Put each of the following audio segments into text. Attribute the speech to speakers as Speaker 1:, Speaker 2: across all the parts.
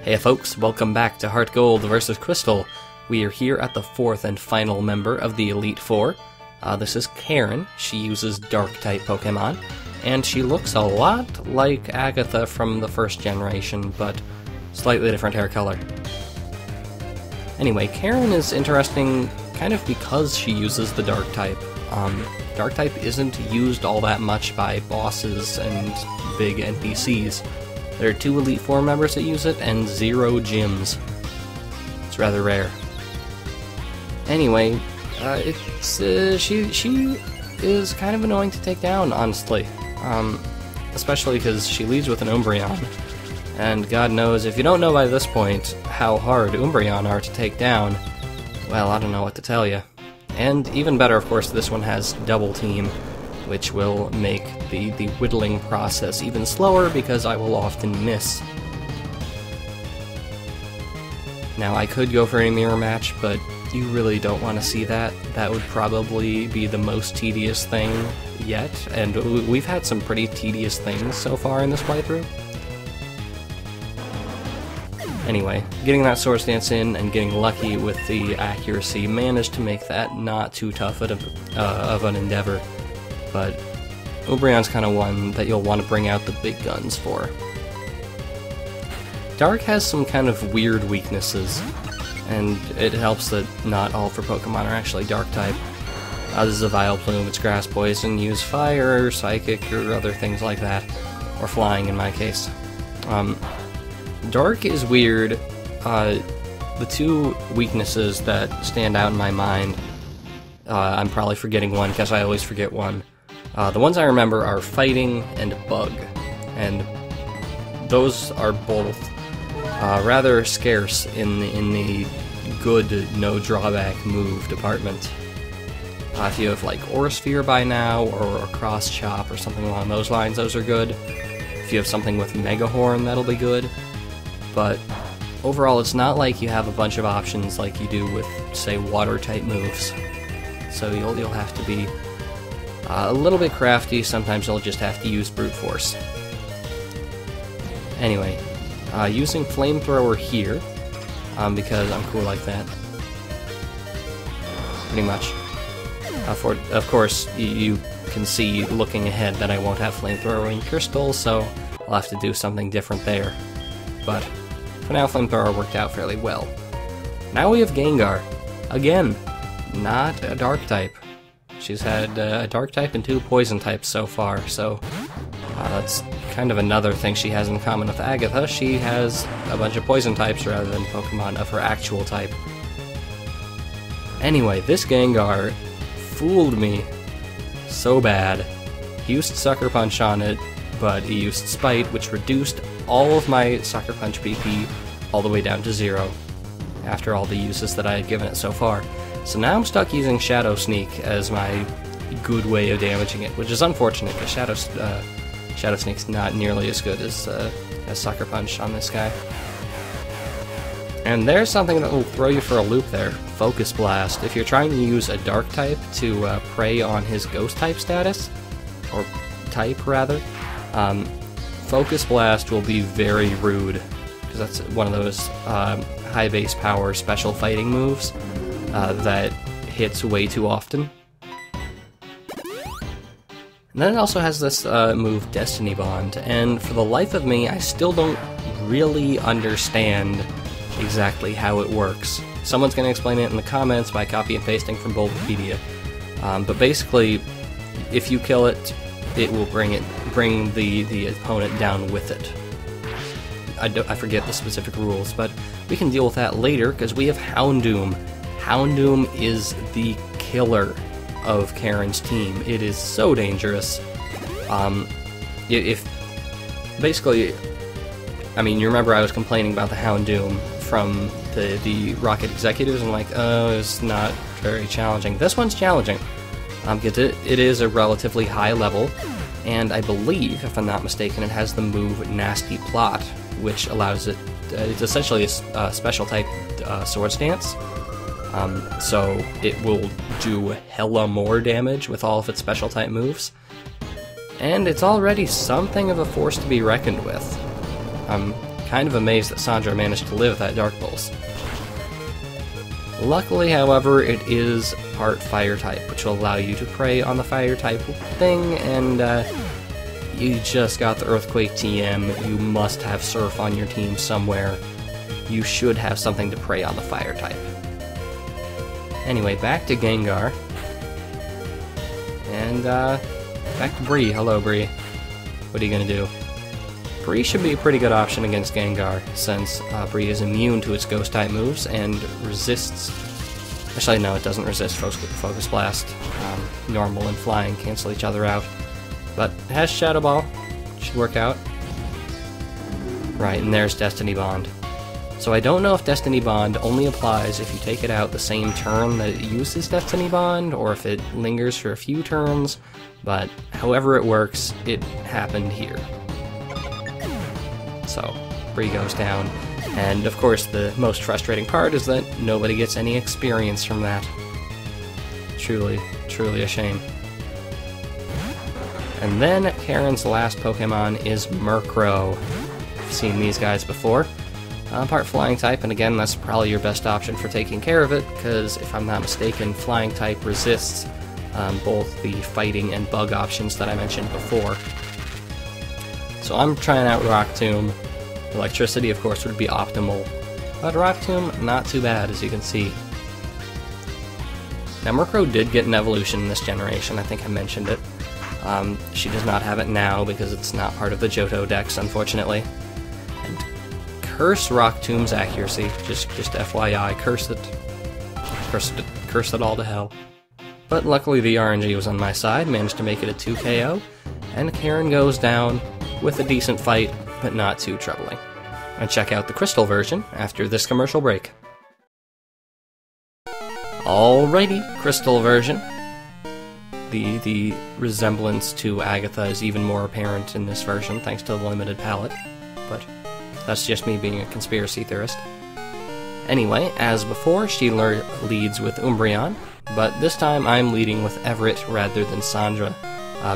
Speaker 1: Hey folks, welcome back to HeartGold vs. Crystal. We are here at the fourth and final member of the Elite Four. This is Karen. She uses Dark-type Pokemon, and she looks a lot like Agatha from the first generation, but slightly different hair color. Anyway, Karen is interesting kind of because she uses the Dark-type. Dark-type isn't used all that much by bosses and big NPCs. There are 2 Elite Four members that use it, and 0 gyms. It's rather rare. Anyway, she is kind of annoying to take down, honestly. Especially because she leads with an Umbreon. And God knows, if you don't know by this point how hard Umbreon are to take down, well, I don't know what to tell you. And even better, of course, this one has Double Team, which will make the whittling process even slower because I will often miss. Now, I could go for a mirror match, but you really don't want to see that. That would probably be the most tedious thing yet, and we've had some pretty tedious things so far in this playthrough. Anyway, getting that Swords Dance in and getting lucky with the accuracy managed to make that not too tough of an endeavor. But Umbreon's kind of one that you'll want to bring out the big guns for. Dark has some kind of weird weaknesses, and it helps that not all for Pokemon are actually Dark-type. This is a Vileplume, it's Grass Poison, use Fire, or Psychic, or other things like that. Or Flying in my case. Dark is weird. The 2 weaknesses that stand out in my mind, I'm probably forgetting one because I always forget one. The ones I remember are Fighting and Bug, and those are both rather scarce in the good no drawback move department. If you have like Aura Sphere by now, or Cross Chop or something along those lines, those are good. If you have something with Mega Horn, that'll be good. But overall, it's not like you have a bunch of options like you do with, say, Water-type moves. So you'll have to be a little bit crafty. Sometimes you'll just have to use Brute Force. Anyway, using Flamethrower here, because I'm cool like that. Pretty much. Of course, you can see looking ahead that I won't have Flamethrower in Crystal, so I'll have to do something different there. But for now, Flamethrower worked out fairly well. Now we have Gengar. Again, not a Dark-type. She's had a Dark-type and 2 Poison-types so far, so that's kind of another thing she has in common with Agatha. She has a bunch of Poison-types rather than Pokemon of her actual type. Anyway, this Gengar fooled me so bad. He used Sucker Punch on it, but he used Spite, which reduced all of my Sucker Punch PP all the way down to 0 after all the uses that I had given it so far. So now I'm stuck using Shadow Sneak as my good way of damaging it, which is unfortunate because Shadow Sneak's not nearly as good as Sucker Punch on this guy. And there's something that will throw you for a loop there, Focus Blast. If you're trying to use a Dark-type to prey on his Ghost-type status, or type rather, Focus Blast will be very rude, because that's one of those high base power special fighting moves that hits way too often. And then it also has this move, Destiny Bond, and for the life of me, I still don't really understand exactly how it works. Someone's going to explain it in the comments by copy and pasting from Bulbapedia. But basically, if you kill it, it will bring the opponent down with it. I forget the specific rules, but we can deal with that later because we have Houndoom. Houndoom is the killer of Karen's team. It is so dangerous. Basically, I mean, you remember I was complaining about the Houndoom from the Rocket executives, and like, oh, it's not very challenging. This one's challenging. Because it is a relatively high level, and I believe, if I'm not mistaken, it has the move Nasty Plot, which allows it, it's essentially a special type Swords Dance, so it will do hella more damage with all of its special type moves, and it's already something of a force to be reckoned with. kind of amazed that Sandra managed to live that Dark Pulse. Luckily, however, it is part Fire type, which will allow you to prey on the Fire type thing, and you just got the Earthquake TM. You must have Surf on your team somewhere. You should have something to prey on the Fire type. Anyway, back to Gengar. And back to Bree. Hello, Bree. What are you gonna do? Bree should be a pretty good option against Gengar, since Bree is immune to its Ghost-type moves and resists... Actually, no, it doesn't resist Focus Blast. Normal and Flying cancel each other out. But it has Shadow Ball. Should work out. Right, and there's Destiny Bond. So I don't know if Destiny Bond only applies if you take it out the same turn that it uses Destiny Bond, or if it lingers for a few turns, but however it works, it happened here. So, Bree goes down, and of course the most frustrating part is that nobody gets any experience from that. Truly, truly a shame. And then Karen's last Pokemon is Murkrow. I've seen these guys before. Part Flying type, and again, that's probably your best option for taking care of it, because if I'm not mistaken, Flying type resists both the Fighting and Bug options that I mentioned before. So I'm trying out Rock Tomb. Electricity, of course, would be optimal, but Rock Tomb, not too bad, as you can see. Now, Murkrow did get an evolution in this generation, I think I mentioned it. She does not have it now, because it's not part of the Johto Dex, unfortunately. And curse Rock Tomb's accuracy, just FYI, curse it all to hell. But luckily the RNG was on my side, managed to make it a 2 KO, and Karen goes down with a decent fight, but not too troubling. And check out the Crystal version after this commercial break. Alrighty, Crystal version. The resemblance to Agatha is even more apparent in this version, thanks to the limited palette, but that's just me being a conspiracy theorist. Anyway, as before, she leads with Umbreon, but this time I'm leading with Everett rather than Sandra,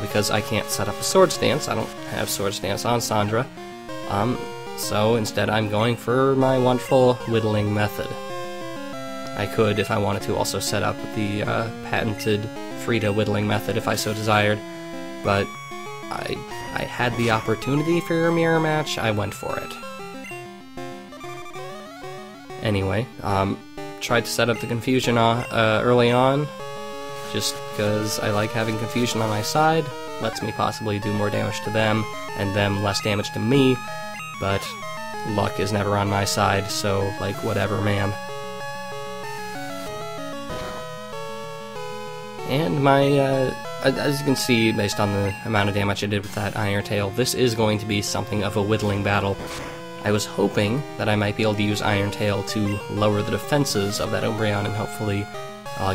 Speaker 1: because I can't set up a Swords Dance. I don't have Swords Dance on Sandra, so instead I'm going for my wonderful Whittling method. I could, if I wanted to, also set up the patented Frida Whittling method if I so desired, but I had the opportunity for a mirror match, I went for it. Anyway, tried to set up the confusion early on, just because I like having confusion on my side, lets me possibly do more damage to them, and them less damage to me, but luck is never on my side, so, like, whatever, man. And my, as you can see, based on the amount of damage I did with that Iron Tail, this is going to be something of a whittling battle. I was hoping that I might be able to use Iron Tail to lower the defenses of that Umbreon and hopefully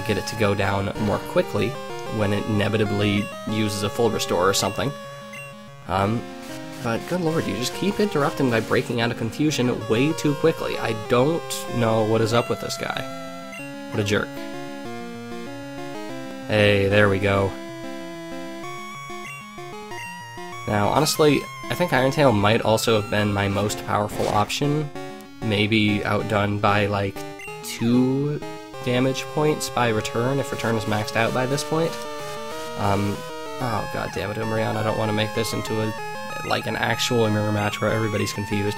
Speaker 1: get it to go down more quickly when it inevitably uses a full restore or something. But good lord, you just keep interrupting by breaking out of confusion way too quickly. I don't know what is up with this guy. What a jerk. Hey, there we go. Now, honestly, I think Iron Tail might also have been my most powerful option. Maybe outdone by, like, 2 damage points by return, if return is maxed out by this point. Oh god damn it, Umbreon, I don't want to make this into like an actual mirror match where everybody's confused.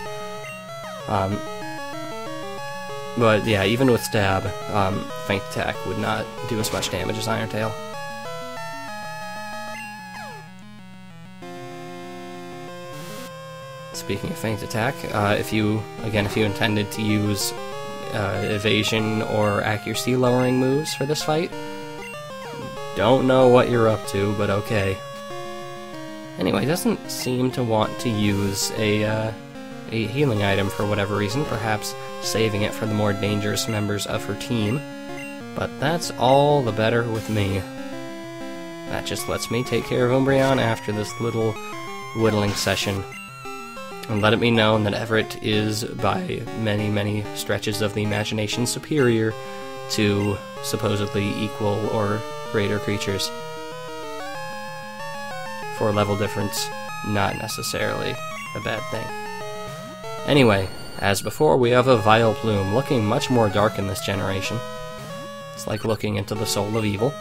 Speaker 1: But yeah, even with Stab, Feint Attack would not do as much damage as Iron Tail. Speaking of Feint Attack, if you intended to use evasion or accuracy lowering moves for this fight, don't know what you're up to, but okay. Anyway, doesn't seem to want to use a healing item for whatever reason, perhaps saving it for the more dangerous members of her team, but that's all the better with me. That just lets me take care of Umbreon after this little whittling session, and let it be known that Everett is, by many, many stretches of the imagination, superior to supposedly equal or greater creatures. For level difference, not necessarily a bad thing. Anyway, as before, we have a Vileplume, looking much more dark in this generation. It's like looking into the soul of evil.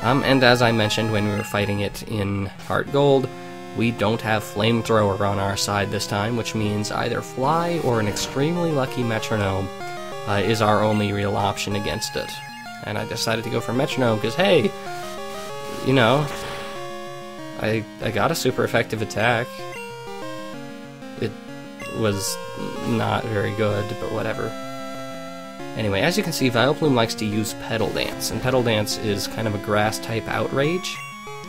Speaker 1: And as I mentioned when we were fighting it in HeartGold, we don't have Flamethrower on our side this time, which means either Fly or an extremely lucky Metronome is our only real option against it. And I decided to go for Metronome because, hey, you know, I got a super effective attack. It was not very good, but whatever. Anyway, as you can see, Vileplume likes to use Petal Dance, and Petal Dance is kind of a grass-type Outrage.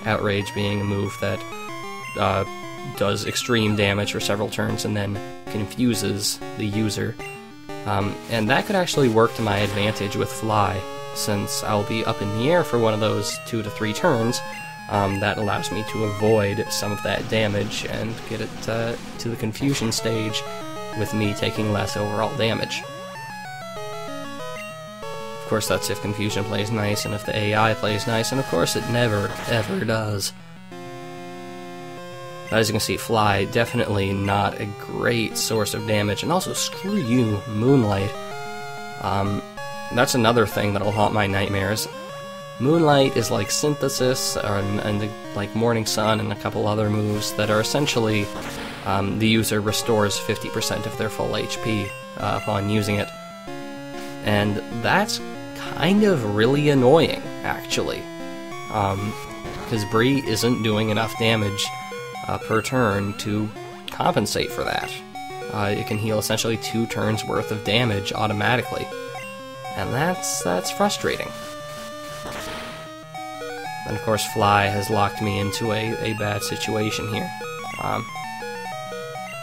Speaker 1: Outrage being a move that does extreme damage for several turns and then confuses the user. And that could actually work to my advantage with Fly, since I'll be up in the air for one of those 2 to 3 turns. That allows me to avoid some of that damage and get it to the confusion stage with me taking less overall damage. Of course, that's if confusion plays nice and if the AI plays nice, and of course it never, ever does. As you can see, Fly, definitely not a great source of damage, and also screw you, Moonlight. That's another thing that'll haunt my nightmares. Moonlight is like Synthesis, and like Morning Sun and a couple other moves that are essentially the user restores 50% of their full HP upon using it. And that's kind of really annoying, actually. Because Bree isn't doing enough damage per turn to compensate for that. It can heal essentially 2 turns worth of damage automatically. And that's frustrating. And of course, Fly has locked me into a bad situation here. Am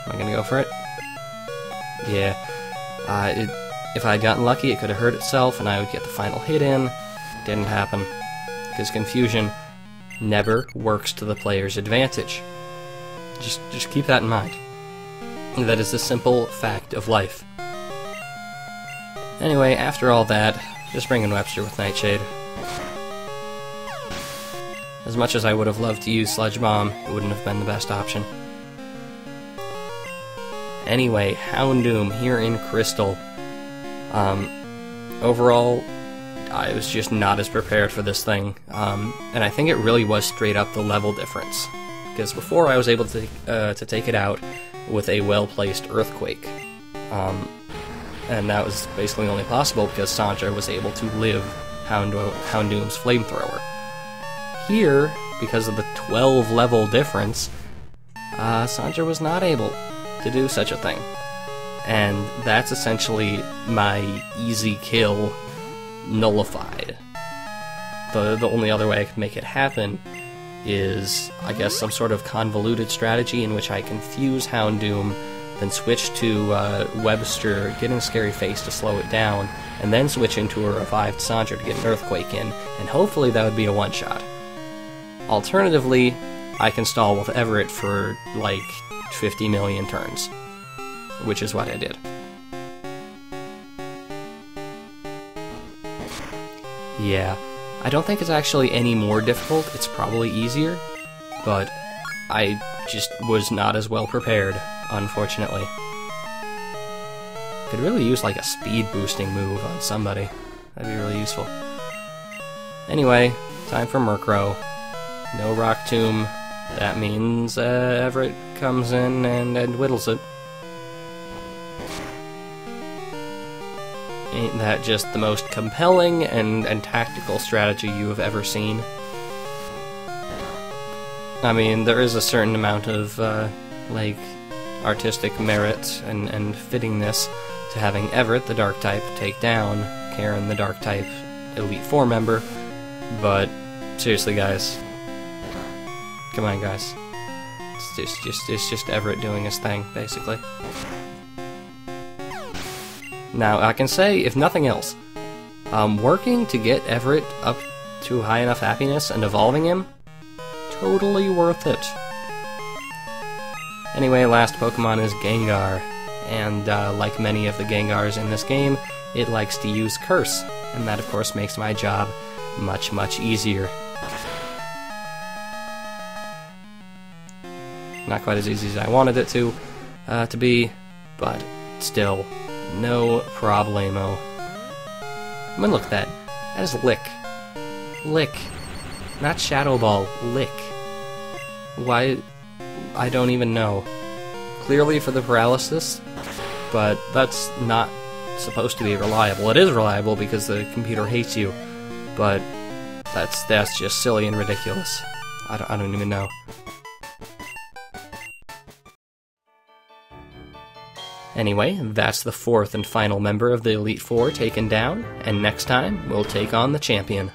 Speaker 1: I gonna go for it? Yeah. If I had gotten lucky, it could have hurt itself, and I would get the final hit in. Didn't happen. Because confusion never works to the player's advantage. Just keep that in mind. That is the simple fact of life. Anyway, after all that, just bring in Webster with Nightshade. As much as I would have loved to use Sludge Bomb, it wouldn't have been the best option. Anyway, Houndoom here in Crystal. Overall, I was just not as prepared for this thing, and I think it really was straight up the level difference. Because before I was able to take it out with a well-placed Earthquake, and that was basically only possible because Sandra was able to live Houndoom's Flamethrower. Here, because of the 12 level difference, Sandra was not able to do such a thing. And that's essentially my easy kill nullified. The only other way I could make it happen is, I guess, some sort of convoluted strategy in which I confuse Houndoom, then switch to Webster, getting a Scary Face to slow it down, and then switch into a revived Sandra to get an Earthquake in, and hopefully that would be a one-shot. Alternatively, I can stall with Everett for, like, 50 million turns, which is what I did. Yeah, I don't think it's actually any more difficult, it's probably easier, but I just was not as well prepared, unfortunately. Could really use like a speed boosting move on somebody. That'd be really useful. Anyway, time for Murkrow. No Rock Tomb. That means Everett comes in and whittles it. Ain't that just the most compelling and tactical strategy you have ever seen? I mean, there is a certain amount of, like, artistic merit and fittingness to having Everett, the Dark-type, take down Karen, the Dark-type Elite Four member, but seriously, guys. Come on, guys. It's just Everett doing his thing, basically. Now, I can say, if nothing else, working to get Everett up to high enough happiness and evolving him, totally worth it. Anyway, last Pokemon is Gengar, and like many of the Gengars in this game, it likes to use Curse, and that of course makes my job much, much easier. Not quite as easy as I wanted it to be, but still, no problemo. I'm gonna look at that. That is Lick. Lick. Not Shadow Ball. Lick. Why? I don't even know. Clearly for the paralysis, but that's not supposed to be reliable. It is reliable because the computer hates you, but that's just silly and ridiculous. I don't even know. Anyway, that's the fourth and final member of the Elite Four taken down, and next time, we'll take on the champion.